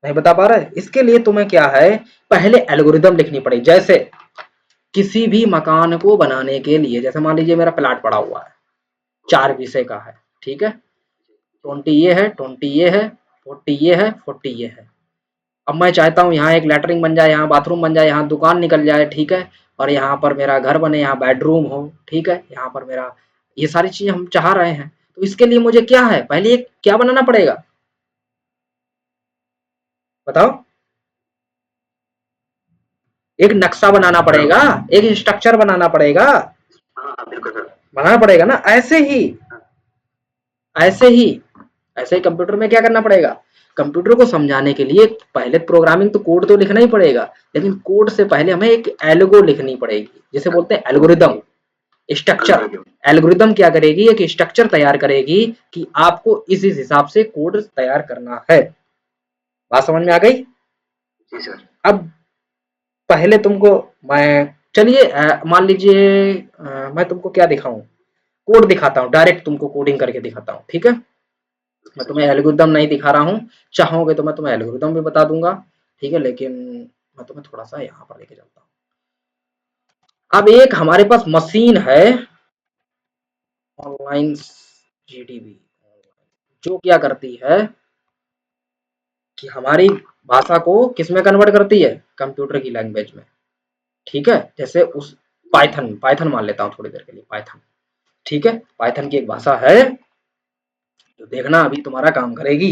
S1: नहीं बता पा रहे, इसके लिए तुम्हें क्या है, पहले एल्गोरिदम लिखनी पड़ेगी। जैसे किसी भी मकान को बनाने के लिए, जैसे मान लीजिए मेरा प्लाट पड़ा हुआ है, 4 विषय का है, ठीक है, 20 ये है, 20 ये है, 40 ये है, 40 ये है। अब मैं चाहता हूँ यहाँ एक लैटरिन बन जाए, यहाँ बाथरूम बन जाए, यहाँ दुकान निकल जाए, ठीक है, और यहाँ पर मेरा घर बने, यहाँ बेडरूम हो, ठीक है, यहाँ पर मेरा, ये सारी चीजें हम चाह रहे हैं। तो इसके लिए मुझे क्या है, पहले एक क्या बनाना पड़ेगा, बताओ, एक नक्शा बनाना पड़ेगा, एक स्ट्रक्चर बनाना पड़ेगा, बनाना पड़ेगा ना, ऐसे ही ऐसे ही कंप्यूटर में क्या करना पड़ेगा, कंप्यूटर को समझाने के लिए पहले प्रोग्रामिंग तो कोड तो लिखना ही पड़ेगा, लेकिन कोड से पहले हमें एक एल्गो लिखनी पड़ेगी, जिसे बोलते हैं एल्गोरिदम, स्ट्रक्चर। एल्गोरिदम क्या करेगी, एक स्ट्रक्चर तैयार करेगी कि आपको इस हिसाब से कोड तैयार करना है। बात समझ में आ गई। अब पहले तुमको मैं, चलिए मान लीजिए मैं तुमको क्या दिखाऊं, कोड दिखाता हूँ, डायरेक्ट तुमको कोडिंग करके दिखाता हूँ, ठीक है, मैं तुम्हें एल्गोरिदम नहीं दिखा रहा हूँ, चाहोगे तो मैं तुम्हें एल्गोरिदम भी बता दूंगा, ठीक है, लेकिन मैं तुम्हें थोड़ा सा यहाँ पर लेके चलता हूँ। अब एक हमारे पास मशीन है, ऑनलाइन जीडीबी, जो क्या करती है कि हमारी भाषा को किस में कन्वर्ट करती है, कंप्यूटर की लैंग्वेज में, ठीक है, जैसे उस पाइथन, पाइथन मान लेता हूँ थोड़ी देर के लिए, पाइथन, ठीक है, पाइथन की एक भाषा है, जो देखना अभी तुम्हारा काम करेगी।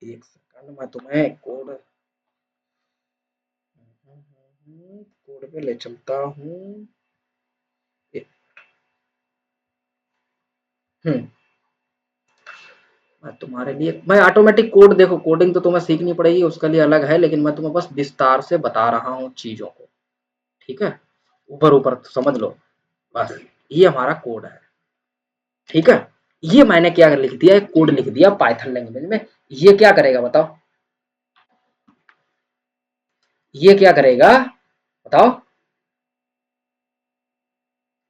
S1: एक सेकंड मैं तुम्हें कोड कोड पे ले चलता हूँ। हम्म, मैं तुम्हारे लिए, मैं ऑटोमेटिक कोड, देखो कोडिंग तो तुम्हें सीखनी पड़ेगी, उसके लिए अलग है, लेकिन मैं तुम्हें बस विस्तार से बता रहा हूँ चीजों को, ठीक है, ऊपर ऊपर तो समझ लो बस। ये हमारा कोड है, ठीक है, ये मैंने क्या लिख दिया, एक कोड लिख दिया पाइथन लैंग्वेज में। ये क्या करेगा बताओ, ये क्या करेगा बताओ,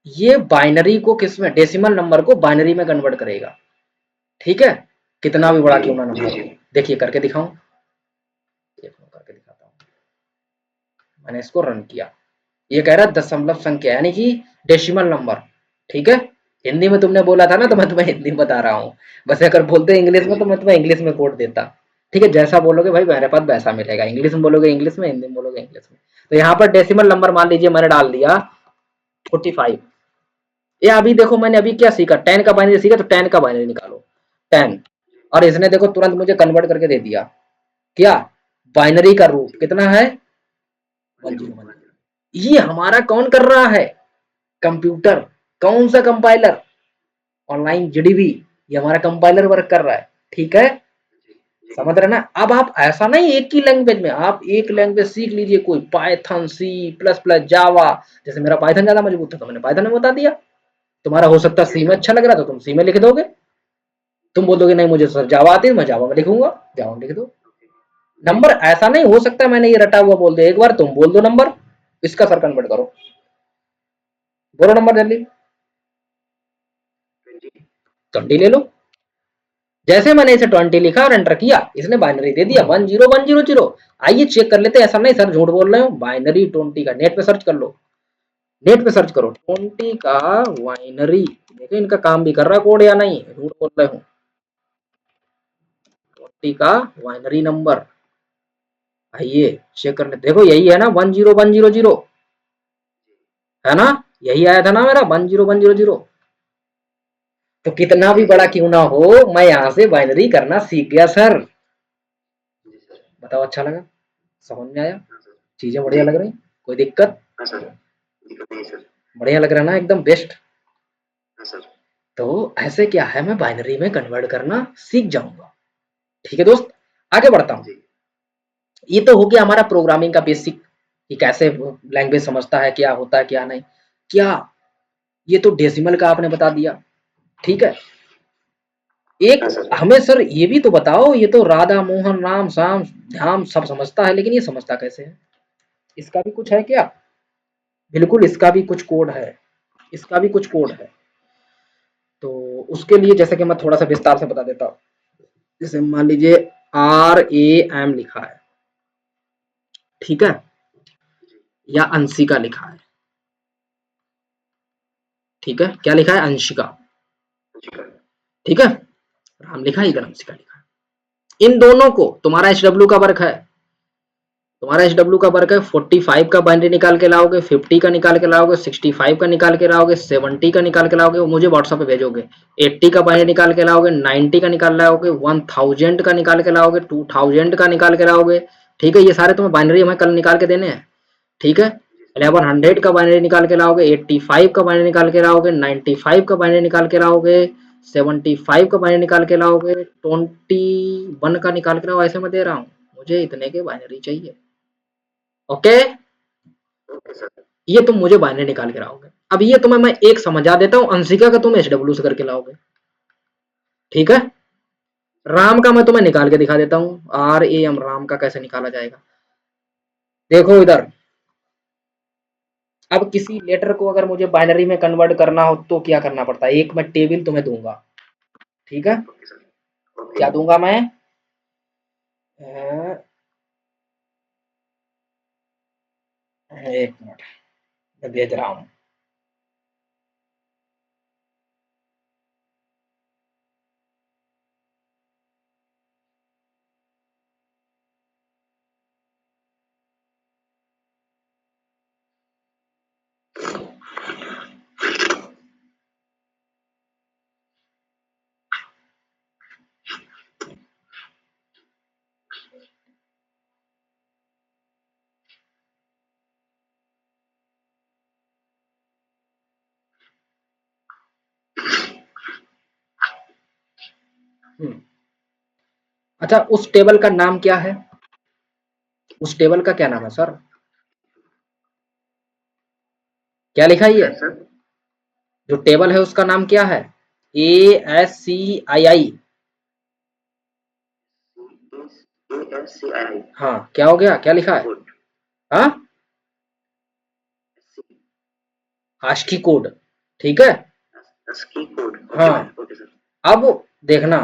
S1: ये बाइनरी को किसमें, डेसिमल नंबर को बाइनरी में कन्वर्ट करेगा, ठीक है, कितना भी बड़ा क्यों ना नंबर हो। देखिए करके दिखाऊं, करके दिखाता हूँ, मैंने इसको रन किया, ये कह रहा है दशमलव संख्या, यानी कि डेसिमल नंबर, ठीक है, हिंदी में तुमने बोला था ना, तो मैं तुम्हें हिंदी में बता रहा हूँ, बस अगर बोलते इंग्लिश में तो मैं तुम्हें इंग्लिश में कोड देता, ठीक है, जैसा बोलोगे भाई मेरे पास वैसा मिलेगा, इंग्लिश में बोलोगे इंग्लिश में, हिंदी में बोलोगे इंग्लिश में। तो यहाँ पर डेसिमल नंबर मान लीजिए मैंने डाल दिया 45, या अभी देखो मैंने अभी क्या सीखा, 10 का बाइनरी सीखा, तो 10 का बाइनरी निकालो, 10, और इसने देखो तुरंत मुझे कन्वर्ट करके दे दिया, क्या, बाइनरी का रूप कितना है, 101। ये हमारा कौन कर रहा है, कंप्यूटर, कौन सा कंपाइलर, ऑनलाइन जीडीबी, ये हमारा कंपाइलर वर्क कर रहा है, ठीक है, समझ रहे ना। अब आप ऐसा नहीं एक ही लैंग्वेज में, आप एक लैंग्वेज सीख लीजिए, कोई पाइथन, सी प्लस प्लस, जावा, जैसे मेरा पाइथन ज्यादा मजबूत था तो मैंने पाइथन में बता दिया, तुम्हारा हो सकता है सी में अच्छा लग रहा तो तुम सी में लिख दोगे, तुम बोल दोगे नहीं मुझे सर जावा आती है मैं जावा में लिखूंगा, जावा में लिख दो। नंबर ऐसा नहीं हो सकता मैंने ये रटा हुआ बोल दिया, एक बार तुम बोल दो नंबर, इसका सर कन्वर्ट करो, बोलो नंबर जल्दी।
S2: 20।
S1: 20 ले लो। जैसे मैंने इसे 20 लिखा और एंटर किया, इसने बाइनरी दे दिया 10100। आइए चेक कर लेते हैं, ऐसा नहीं सर झूठ बोल रहे हो, बाइनरी 20 का नेट पे सर्च कर लो, नेट पे सर्च करो 20 का बाइनरी, देखो इनका काम भी कर रहा कोड या नहीं, झूठ बोल रहे हूँ। 20 का बाइनरी नंबर, आइए चेक कर लेते, देखो यही है ना 10100, है ना, यही आया था ना मेरा 10100। तो कितना भी
S2: जी
S1: बड़ा
S2: सर।
S1: क्यों ना हो, मैं यहाँ से बाइनरी करना सीख गया सर।
S2: जी सर।
S1: बताओ अच्छा लगा, समझ में आया,
S2: हाँ सर।
S1: चीजें बढ़िया
S2: जी।
S1: लग रही, कोई दिक्कत?
S2: हाँ सर। दिक्कत नहीं है सर।
S1: बढ़िया लग रहा है ना, एकदम बेस्ट।
S2: हाँ सर।
S1: तो ऐसे क्या है, मैं बाइनरी में कन्वर्ट करना सीख जाऊंगा। ठीक है दोस्त, आगे बढ़ता हूँ।
S2: जी।
S1: ये तो हो गया हमारा प्रोग्रामिंग का बेसिक, कि कैसे लैंग्वेज समझता है, क्या होता है क्या नहीं। क्या ये तो डेसिमल का आपने बता दिया, ठीक है। एक
S2: हाँ सर।
S1: हमें सर ये भी तो बताओ, ये तो राधा मोहन राम श्याम ध्यान सब समझता है, लेकिन ये समझता कैसे है, इसका भी कुछ है क्या? बिल्कुल इसका भी कुछ कोड है, इसका भी कुछ कोड है। तो उसके लिए जैसे कि मैं थोड़ा सा विस्तार से बता देता हूँ। जैसे मान लीजिए RAM लिखा है, ठीक है,
S2: जी।
S1: या अंशिका लिखा है, ठीक है, क्या लिखा है अंशिका,
S2: जी सर।
S1: ठीक है, राम लिखा है,
S2: जी
S1: इधर
S2: सर।
S1: अंशिका लिखा है। इन दोनों को तुम्हारा HW का वर्क है, तुम्हारा HW का वर्क है 45 का बाइनरी निकाल के लाओगे, 50 का निकाल के लाओगे, 65 का निकाल के लाओगे, 70 का निकाल के लाओगे, वो मुझे व्हाट्सएप पे भेजोगे। 80 का बाइनरी निकाल के लाओगे, 90 का निकाल लाओगे, 1000 का निकाल के लाओगे, 2000 का निकाल के लाओगे, ठीक है, ये सारे तुम्हें बाइनरी हमें कल निकाल के देने हैं, ठीक है।
S2: जी सर।
S1: 1100 का बाइनरी निकाल के लाओगे, 85 का बाइनरी निकाल के लाओगे, 95 का बाइनरी निकाल के लाओगे, 75 का बाइनरी निकाल के लाओगे, 21 का निकाल के लाओ, ऐसे मैं दे रहा हूँ, मुझे इतने के बाइनरी चाहिए, ओके।
S2: Okay sir.
S1: ये तुम मुझे बाइनरी निकाल के लाओगे। अब ये तुम्हें मैं एक समझा देता हूँ, अंशिका का तुम HW से करके लाओगे, ठीक है। राम का मैं तुम्हें निकाल के दिखा देता हूँ, RAM राम का कैसे निकाला जाएगा। देखो इधर, अब किसी लेटर को अगर मुझे बाइनरी में कन्वर्ट करना हो तो क्या करना पड़ता है, एक मैं टेबल तुम्हें दूंगा, ठीक है।
S2: Okay sir. ओके।
S1: क्या दूंगा मैं, अ, एक मिनट मैं भेज रहा हूँ। अच्छा उस टेबल का नाम क्या है, उस टेबल का क्या नाम है सर, क्या लिखा है
S2: क्या
S1: ये,
S2: सर?
S1: जो टेबल है उसका नाम क्या है, ASCII।
S2: ASCII।
S1: हाँ क्या हो गया, क्या लिखा है,
S2: गुड।
S1: हाँ आस्की कोड, ठीक है।
S2: ASCII code. ओके
S1: हाँ
S2: सर। Okay sir.
S1: अब देखना,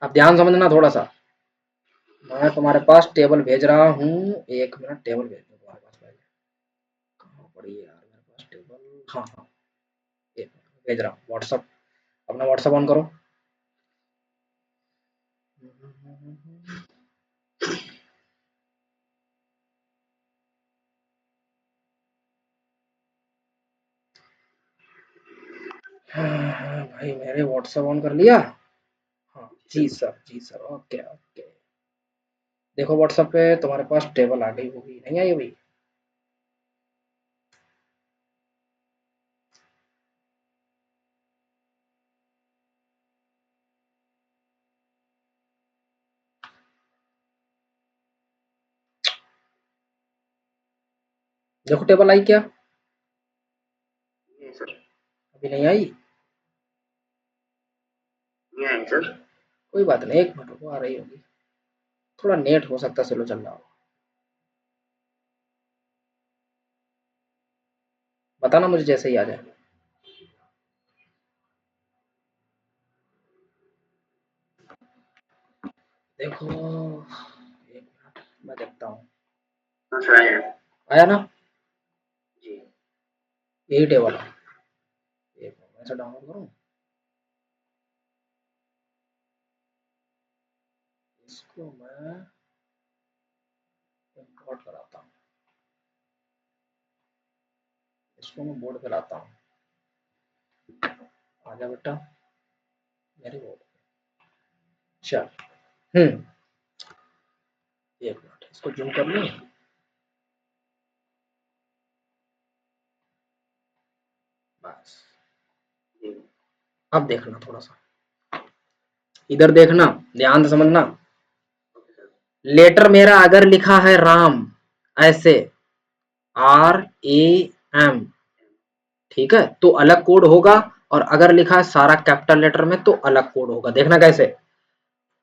S1: अब ध्यान समझना थोड़ा सा, मैं तुम्हारे पास टेबल भेज रहा हूँ, एक मिनट टेबल भेज दो तुम्हारे पास पहले, कहाँ पड़ी है यार मेरे पास टेबल, हाँ हाँ, एक मिनट भेज रहा हूँ व्हाट्सअप, अपना व्हाट्सअप ऑन करो। हाँ भाई मेरे व्हाट्सअप ऑन कर लिया, हाँ
S2: जी
S1: जी
S2: सर।
S1: सर जी सर, ओके ओके। देखो व्हाट्सएप पे तुम्हारे पास टेबल आ गई होगी, नहीं आई अभी, देखो टेबल आई क्या,
S2: ये सर।
S1: अभी नहीं आई?
S2: नहीं आए सर।
S1: कोई बात नहीं, एक मिनट रुको, आ रही होगी। थोड़ा नेट हो सकता है स्लो चल रहा हो। बताना मुझे जैसे ही आ जाए। देखो एक मिनट मैं देखता हूँ।
S2: हाँ सर आया।
S1: आया ना?
S2: जी।
S1: यही टेबल है। एक मिनट ऐसा डाउनलोड करूँ, इसको मैं इंपोर्ट कराता हूँ, इसको मैं बोर्ड पे लाता हूँ। आ जा बेटा मेरे बोर्ड। चल। हम्म। एक मिनट इसको जूम कर लूँ। बस।
S2: जी।
S1: अब देखना थोड़ा सा, इधर देखना, ध्यान से समझना।
S2: Okay sir.
S1: लेटर मेरा अगर लिखा है राम, ऐसे RAM, ठीक है, तो अलग कोड होगा। और अगर लिखा है सारा कैपिटल लेटर में तो अलग कोड होगा। देखना कैसे।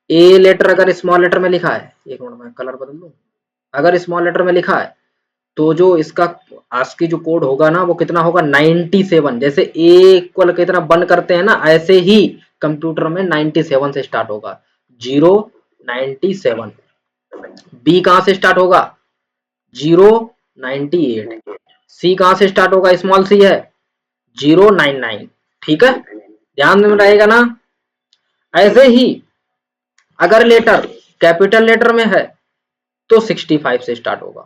S1: ए लेटर अगर स्मॉल लेटर में लिखा है, एक मिनट में कलर बदल दूं, अगर स्मॉल लेटर में लिखा है तो जो इसका ASCII जो कोड होगा ना वो कितना होगा, 97। जैसे ए इक्वल कितना बंद करते हैं ना, ऐसे ही कंप्यूटर में 97 से स्टार्ट होगा। 097। बी कहां से स्टार्ट होगा, 098। सी कहां से स्टार्ट होगा, स्मॉल सी है, 099। ठीक है, ध्यान में रहेगा ना। ऐसे ही अगर लेटर कैपिटल लेटर में है तो 65 से स्टार्ट होगा।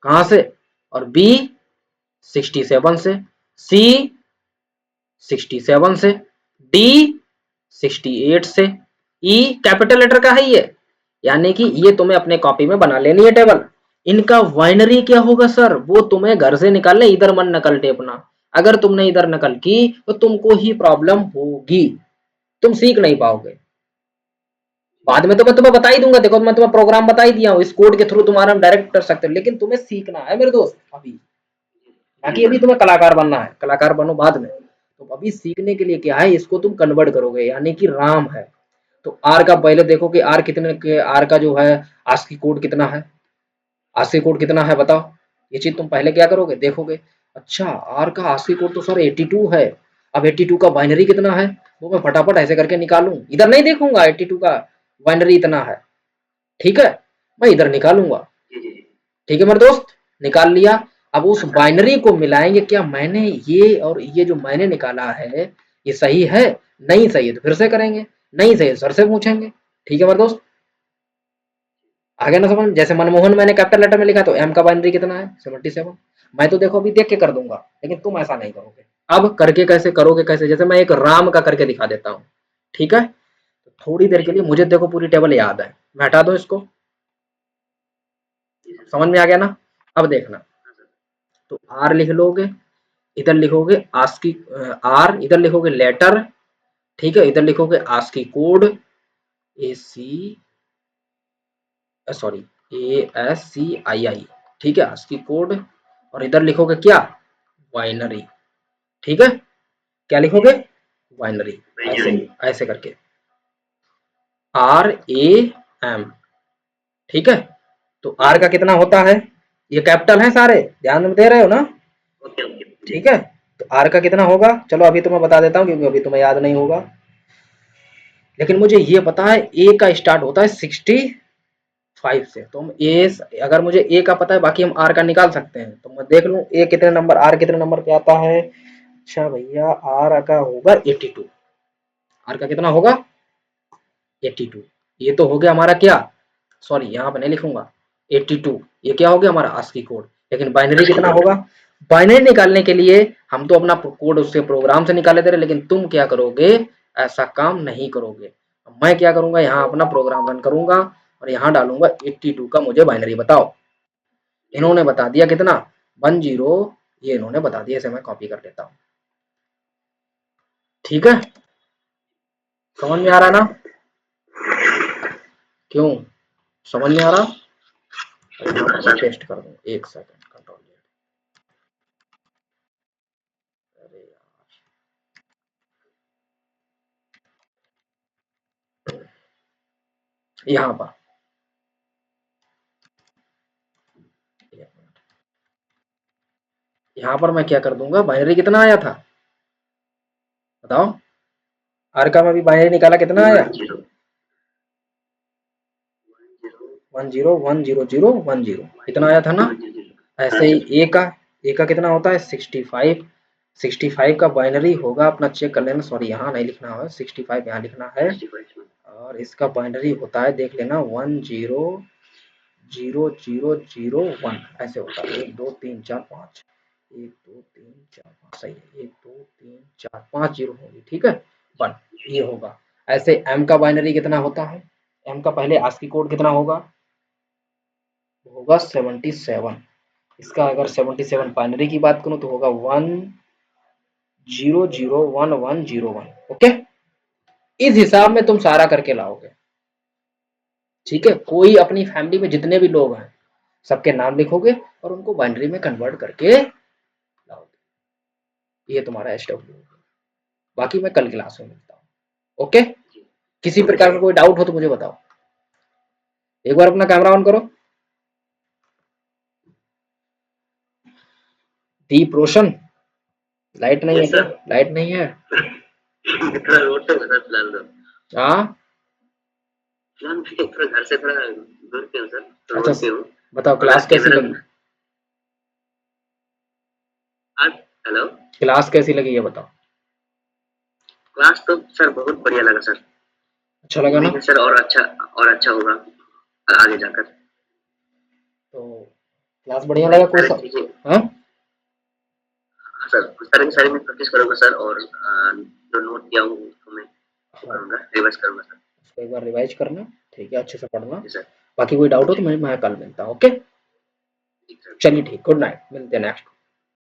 S1: कहां से, और बी 67 से, सी 67 से, डी 68 से, ई कैपिटल लेटर का है ये, यानी कि ये तुम्हें अपने कॉपी में बना लेनी है टेबल। इनका वाइनरी क्या होगा सर, वो तुम्हें घर से निकालने, इधर मन नकल टेपना। अगर तुमने इधर नकल की तो तुमको ही प्रॉब्लम होगी, तुम सीख नहीं पाओगे। बाद में तो मैं तुम्हें बता ही दूंगा, देखो मैं तुम्हें प्रोग्राम बता ही दिया हूँ, इस कोड के थ्रू तुम्हारा डायरेक्ट कर सकते हो, लेकिन तुम्हें सीखना है मेरे दोस्त अभी। बाकी अभी तुम्हें कलाकार बनना है, कलाकार बनो बाद में। तो अभी सीखने के लिए क्या है, इसको तुम कन्वर्ट करोगे, यानी कि राम है तो आर का पहले देखो कि आर कितने के, आर का जो है ASCII कोड कितना है, ASCII कोड कितना है बताओ। ये चीज तुम पहले क्या करोगे, देखोगे। अच्छा आर का ASCII कोड तो सर 82 है। अब 82 का बाइनरी कितना है, वो मैं फटाफट ऐसे करके निकालूं, इधर नहीं देखूंगा 82 का बाइनरी इतना है, ठीक है, मैं इधर निकालूंगा। ठीक है मेरे दोस्त, निकाल लिया। अब उस बाइनरी को मिलाएंगे, क्या मैंने ये और ये जो मैंने निकाला है ये सही है, नहीं सही है तो फिर से करेंगे, नहीं सही है सर से पूछेंगे। ठीक है मेरे दोस्त, आगे ना समझ। जैसे मनमोहन मैंने कैपिटल लेटर में लिखा तो एम का बाइनरी कितना है, 77। मैं तो देखो अभी देख के कर दूंगा, लेकिन तुम ऐसा नहीं करोगे। अब करके कैसे करोगे, कैसे, जैसे मैं एक राम का करके दिखा देता हूँ। ठीक है, तो थोड़ी देर के लिए मुझे देखो पूरी टेबल याद है, मैं हटा दूं इसको, समझ में आ गया ना। अब देखना, तो आर लिख लोगे, इधर लिखोगे ASCII आर, इधर लिखोगे लेटर, ठीक है, इधर लिखोगे ASCII code, AC sorry ASCII, ठीक है, ASCII कोड। और इधर लिखोगे क्या, बाइनरी, ठीक है, क्या लिखोगे, बाइनरी, ऐसे ऐसे करके RAM, ठीक है। तो आर का कितना होता है, ये कैपिटल है सारे, ध्यान में दे रहे हो ना। ठीक है, तो आर का कितना होगा, चलो अभी तो मैं बता देता हूँ क्योंकि अभी तुम्हें याद नहीं होगा, लेकिन मुझे ये पता है ए का स्टार्ट होता है 65 से। तो हम ए, अगर मुझे ए का पता है बाकी हम आर का निकाल सकते हैं, तो मैं देख लूँ ए कितने नंबर, आर कितने नंबर पे आता है। अच्छा भैया आर का होगा 82, आर का कितना होगा 82। ये तो हो गया हमारा क्या, सॉरी यहाँ पे नहीं लिखूंगा 82, ये क्या हो गया हमारा ASCII कोड। लेकिन बाइनरी कितना होगा, बाइनरी निकालने के लिए हम तो अपना कोड उससे प्रोग्राम से निकाले दे रहे, लेकिन तुम क्या करोगे, ऐसा काम नहीं करोगे। मैं क्या करूंगा, यहाँ अपना प्रोग्राम रन करूंगा और यहाँ डालूंगा 82 का मुझे बाइनरी बताओ। इन्होंने बता दिया कितना, 10, ये इन्होंने बता दिया, इसे मैं कॉपी कर लेता हूँ। ठीक है, समझ में आ रहा ना, क्यों समझ में आ रहा, पेस्ट कर दूं, एक सेकंड, कंट्रोल। अरे यहाँ पर यहाँ पर मैं क्या कर दूंगा, बाइनरी कितना आया था बताओ, आर का मैं भी बाइनरी निकाला, कितना आया
S2: 10
S1: 10 इतना आया था ना।
S2: 10
S1: ऐसे ही ए का कितना होता है 65, 65 का बाइनरी होगा अपना, चेक कर लेना, सॉरी यहाँ नहीं लिखना है 65, यहाँ लिखना है,
S2: 65
S1: और इसका बाइनरी होता है देख लेना 100001 ऐसे होता है, 1 2 3 4 5, 1 2 3 4 5 सही है, 1 2 3 4 5 जीरो होंगे, ठीक है 1 ये होगा। ऐसे एम का बाइनरी कितना होता है, एम का पहले आस्की कोड कितना होगा, होगा 77, इसका अगर 77 बाइनरी की बात करूं तो होगा 10011101, ओके। इस हिसाब में तुम सारा करके लाओगे, ठीक है। कोई अपनी फैमिली में जितने भी लोग हैं सबके नाम लिखोगे और उनको बाइनरी में कन्वर्ट करके लाओगे, ये तुम्हारा एसडब्ल्यू होगा। बाकी मैं कल क्लास में मिलता हूँ, ओके। किसी प्रकार का कोई डाउट हो तो मुझे बताओ। एक बार अपना कैमरा ऑन करो। दीप रोशन, लाइट नहीं है क्या, लाइट नहीं है
S2: थोड़ा रोड पे बता फिलहाल तो।
S1: हाँ
S2: फिलहाल मैं थोड़ा घर से थोड़ा दूर पे हूँ सर, तो
S1: अच्छा
S2: रोड पे हूँ।
S1: बताओ,
S2: थोड़ा
S1: क्लास कैसी
S2: कैमरा
S1: लगी,
S2: आज हेलो,
S1: क्लास कैसी लगी ये बताओ।
S2: क्लास तो सर बहुत बढ़िया लगा सर।
S1: अच्छा लगा ना,
S2: उम्मीद है सर और अच्छा होगा आगे जाकर।
S1: तो क्लास बढ़िया लगा कोई
S2: सारी
S1: सब,
S2: चीजें,
S1: हाँ
S2: हाँ सर, सारी की सारी मैं प्रैक्टिस करूंगा सर, और जो नोट किया हूँ उसको मैं वो
S1: हाँ
S2: करूंगा, रिवाइज करूंगा सर।
S1: उसको एक बार रिवाइज करना, ठीक है, अच्छे से पढ़ना।
S2: जी सर।
S1: बाकी कोई डाउट हो तो मैं कल मिलता हूँ, ओके।
S2: ठीक सर।
S1: चलिए ठीक, गुड नाइट, मिलते हैं नेक्स्ट।